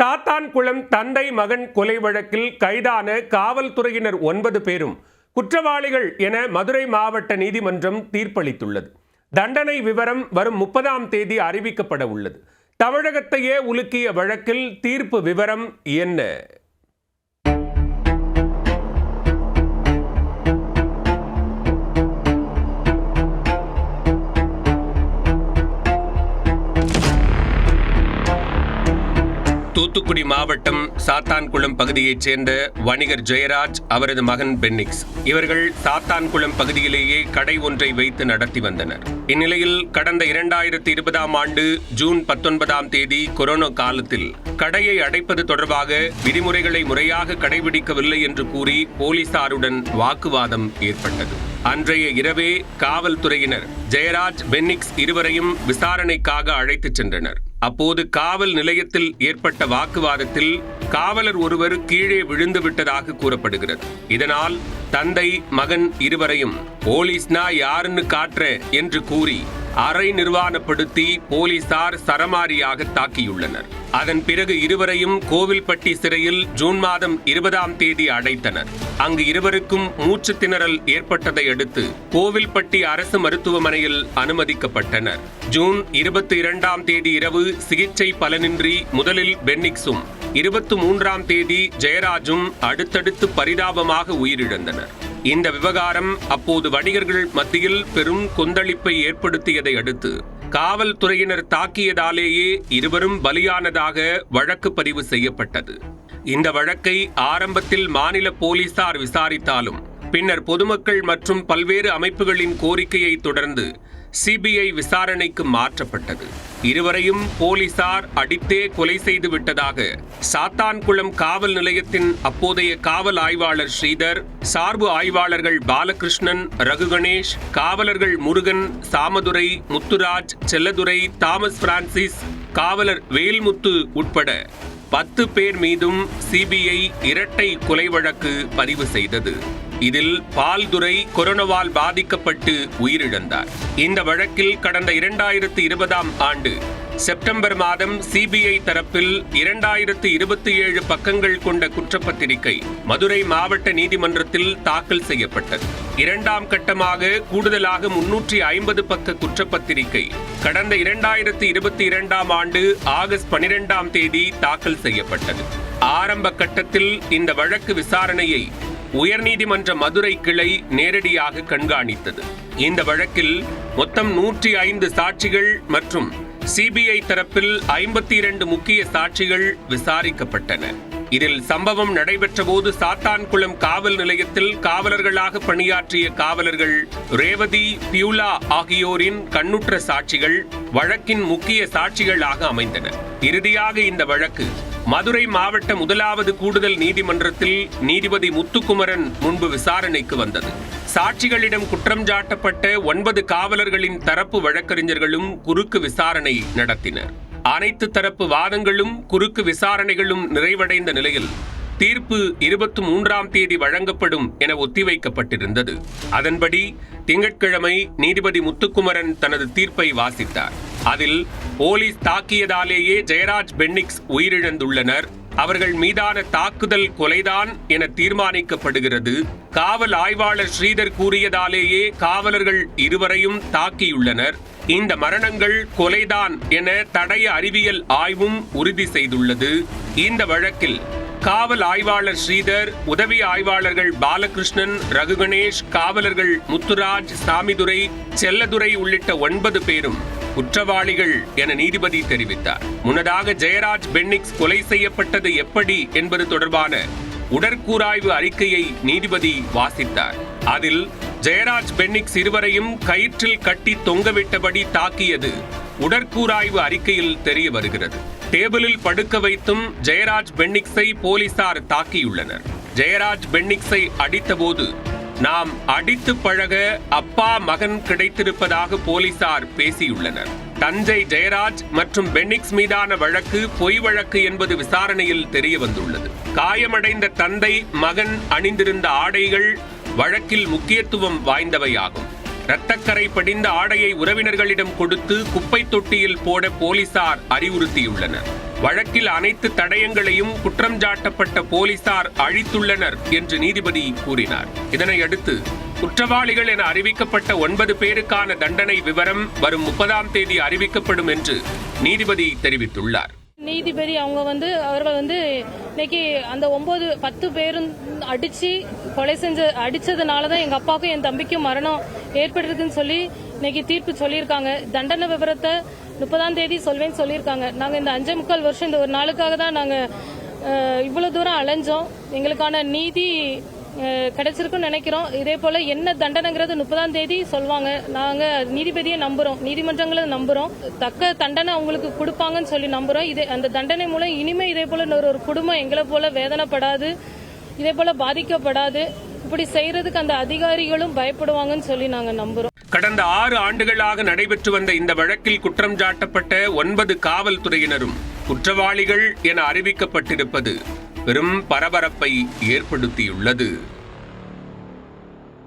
சாத்தான்குளம் தந்தை மகன் கொலை வழக்கில் கைதான காவல்துறையினர் 9 பேரும் குற்றவாளிகள் என மதுரை மாவட்ட நீதிமன்றம் தீர்ப்பளித்துள்ளது. தண்டனை விவரம் வரும் 30ஆம் தேதி அறிவிக்கப்பட உள்ளது. தமிழகத்தையே உலுக்கிய வழக்கில் தீர்ப்பு விவரம் என்ன? தூத்துக்குடி மாவட்டம் சாத்தான்குளம் பகுதியைச் சேர்ந்த வணிகர் ஜெயராஜ், அவரது மகன் பென்னிக்ஸ் இவர்கள் சாத்தான்குளம் பகுதியிலேயே கடை ஒன்றை வைத்து நடத்தி வந்தனர். இந்நிலையில் கடந்த 2020ஆம் ஆண்டு ஜூன் 19ஆம் தேதி கொரோனா காலத்தில் கடையை அடைப்பது தொடர்பாக விதிமுறைகளை முறையாக கடைபிடிக்கவில்லை என்று கூறி போலீசாருடன் வாக்குவாதம் ஏற்பட்டது. அன்றைய இரவே காவல்துறையினர் ஜெயராஜ், பென்னிக்ஸ் இருவரையும் விசாரணைக்காக அழைத்துச் சென்றனர். அப்போது காவல் நிலையத்தில் ஏற்பட்ட வாக்குவாதத்தில் காவலர் ஒருவர் கீழே விழுந்து விட்டதாக கூறப்படுகிறது. இதனால் தந்தை மகன் இருவரையும் போலீஸ்னா யாருன்னு காட்டுற என்று கூறி அரை நிர்வாணப்படுத்தி போலீசார் சரமாரியாக தாக்கியுள்ளனர். அதன் பிறகு இருவரையும் கோவில்பட்டி சிறையில் ஜூன் மாதம் 20ஆம் தேதி அடைத்தனர். அங்கு இருவருக்கும் மூச்சு திணறல் ஏற்பட்டதை அடுத்து கோவில்பட்டி அரசு மருத்துவமனையில் அனுமதிக்கப்பட்டனர். ஜூன் 22ஆம் தேதி இரவு சிகிச்சை பலனின்றி முதலில் பென்னிக்ஸும் 23ஆம் தேதி ஜெயராஜும் அடுத்தடுத்து பரிதாபமாக உயிரிழந்தனர். இந்த விவகாரம் அப்போது வணிகர்கள் மத்தியில் பெரும் கொந்தளிப்பை ஏற்படுத்தியதை அடுத்து காவல்துறையினர் தாக்கியதாலேயே இருவரும் பலியானதாக வழக்கு பதிவு செய்யப்பட்டது. இந்த வழக்கை ஆரம்பத்தில் மாநில போலீசார் விசாரித்தாலும் பின்னர் பொதுமக்கள் மற்றும் பல்வேறு அமைப்புகளின் கோரிக்கையை தொடர்ந்து சிபிஐ விசாரணைக்கு மாற்றப்பட்டது. இருவரையும் போலீசார் அடித்தே கொலை செய்து விட்டதாக சாத்தான்குளம் காவல் நிலையத்தின் அப்போதைய காவல் ஆய்வாளர் ஸ்ரீதர், சார்பு ஆய்வாளர்கள் பாலகிருஷ்ணன், ரகு கணேஷ், காவலர்கள் முருகன், சாமதுரை, முத்துராஜ், செல்லதுரை, தாமஸ் பிரான்சிஸ், காவலர் வேல்முத்து உட்பட 10 பேர் மீதும் சிபிஐ இரட்டை கொலை வழக்கு பதிவு செய்தது. இதில் பால்துரை கொரோனாவால் பாதிக்கப்பட்டு உயிரிழந்தார். இந்த வழக்கில் கடந்த 2020ஆம் ஆண்டு செப்டம்பர் மாதம் சிபிஐ தரப்பில் 2027 பக்கங்கள் கொண்ட குற்றப்பத்திரிகை மதுரை மாவட்ட நீதிமன்றத்தில் தாக்கல் செய்யப்பட்டது. 2ஆம் கட்டமாக கூடுதலாக 350 பக்க குற்றப்பத்திரிகை கடந்த 2022ஆம் ஆண்டு ஆகஸ்ட் 12ஆம் தேதி தாக்கல் செய்யப்பட்டது. ஆரம்ப கட்டத்தில் இந்த வழக்கு விசாரணையை உயர்நீதிமன்ற மதுரை கிளை நேரடியாக கண்காணித்தது. இந்த வழக்கில் மொத்தம் 105 சாட்சிகள் மற்றும் சிபிஐ தரப்பில் 52 முக்கிய சாட்சிகள் விசாரிக்கப்பட்டன. இதில் சம்பவம் நடைபெற்ற போது சாத்தான்குளம் காவல் நிலையத்தில் காவலர்களாக பணியாற்றிய காவலர்கள் ரேவதி, பியூலா ஆகியோரின் கண்ணுற்ற சாட்சிகள் வழக்கின் முக்கிய சாட்சிகளாக அமைந்தன. இறுதியாக இந்த வழக்கு மதுரை மாவட்ட 1வது கூடுதல் நீதிமன்றத்தில் நீதிபதி முத்துக்குமரன் முன்பு விசாரணைக்கு வந்தது. சாட்சிகளிடம் குற்றம் சாட்டப்பட்ட 9 காவலர்களின் தரப்பு வழக்கறிஞர்களும் குறுக்கு விசாரணை நடத்தினர். அனைத்து தரப்பு வாதங்களும் குறுக்கு விசாரணைகளும் நிறைவடைந்த நிலையில் தீர்ப்பு 23ஆம் தேதி வழங்கப்படும் என ஒத்திவைக்கப்பட்டிருந்தது. அதன்படி திங்கட்கிழமை நீதிபதி முத்துக்குமரன் தனது தீர்ப்பை வாசித்தார். அதில் போலீஸ் தாக்கியதாலேயே ஜெயராஜ், பென்னிக்ஸ் உயிரிழந்துள்ளனர். அவர்கள் மீதான தாக்குதல் கொலைதான் என தீர்மானிக்கப்படுகிறது. காவல் ஆய்வாளர் ஸ்ரீதர் கூறியதாலேயே காவலர்கள் இருவரையும் தாக்கியுள்ளனர். இந்த மரணங்கள் கொலைதான் என தடய அறிவியல் ஆய்வும் உறுதி செய்துள்ளது. இந்த வழக்கில் காவல் ஆய்வாளர் ஸ்ரீதர், உதவி ஆய்வாளர்கள் பாலகிருஷ்ணன், ரகு கணேஷ், காவலர்கள் முத்துராஜ், சாமிதுரை, செல்லதுரை உள்ளிட்ட 9 பேரும் குற்றவாளிகள் என நீதிபதி தெரிவித்தார். முன்னதாக ஜெயராஜ், பென்னிக்ஸ் கொலை செய்யப்பட்டது எப்படி என்பது தொடர்பான உடற்கூராய்வு அறிக்கையை நீதிபதி வாசித்தார். அதில் ஜெயராஜ், பென்னிக்ஸ் இருவரையும் கயிற்றில் கட்டி தொங்கவிட்டபடி தாக்கியது உடற்கூராய்வு அறிக்கையில் தெரிய வருகிறது. டேபிளில் படுக்க வைத்தும் ஜெயராஜ், பென்னிக்ஸை போலீசார் தாக்கியுள்ளனர். ஜெயராஜ், பென்னிக்ஸை அடித்தபோது நாம் அடித்து பழக அப்பா மகன் கிடைத்திருப்பதாக போலீசார் பேசியுள்ளனர். தஞ்சை ஜெயராஜ் மற்றும் பென்னிக்ஸ் மீதான வழக்கு பொய் வழக்கு என்பது விசாரணையில் தெரிய வந்துள்ளது. காயமடைந்த தந்தை மகன் அணிந்திருந்த ஆடைகள் வழக்கில் முக்கியத்துவம் வாய்ந்தவையாகும். இரத்தக்கரை படிந்த ஆடையை உறவினர்களிடம் கொடுத்து குப்பை தொட்டியில் போட போலீசார் அறிவுறுத்தியுள்ளனர். வழக்கில் அனைத்து தடயங்களையும் குற்றம் சாட்டப்பட்ட போலீசார் அழித்துள்ளனர் என்று நீதிபதி கூறினார். இதனையடுத்து குற்றவாளிகள் என அறிவிக்கப்பட்ட 9 பேருக்கான தண்டனை விவரம் வரும் 30ஆம் தேதி அறிவிக்கப்படும் என்று நீதிபதி தெரிவித்துள்ளார். நீதிபதி அவர்கள் இன்னைக்கு அந்த 10 பேரும் அடிச்சதுனாலதான் எங்க அப்பாவுக்கும் என் தம்பிக்கும் மரணம் ஏற்பட்டிருக்குன்னு சொல்லி இன்னைக்கு தீர்ப்பு சொல்லியிருக்காங்க. தண்டனை விவரத்தை 30ஆம் தேதி சொல்வேன்னு சொல்லியிருக்காங்க. நாங்க இந்த 5.25 வருஷம் இந்த ஒரு நாளுக்காக தான் நாங்க இவ்வளவு தூரம் அலைஞ்சோம். எங்களுக்கான நீதி கிடைச்சிருக்குன்னு நினைக்கிறோம். இதே போல என்ன தண்டனைங்கிறது 30ஆம் தேதி சொல்வாங்க. நாங்க நீதிபதியை நம்புறோம், நீதிமன்றங்களை நம்புறோம், தக்க தண்டனை அவங்களுக்கு கொடுப்பாங்கன்னு சொல்லி நம்புறோம். அந்த தண்டனை மூலம் இனிமே இதே போல ஒரு குடும்பம் எங்களை போல வேதனைப்படாது, இதே போல பாதிக்கப்படாது. இப்படி செய்யறதுக்கு அந்த அதிகாரிகளும் பயப்படுவாங்கன்னு சொல்லி நாங்க நம்புறோம். கடந்த 6 ஆண்டுகளாக நடைபெற்று வந்த இந்த வழக்கில் குற்றம் சாட்டப்பட்ட 9 காவல்துறையினரும் குற்றவாளிகள் என அறிவிக்கப்பட்டிருப்பது பெரும் பரபரப்பை ஏற்படுத்தியுள்ளது.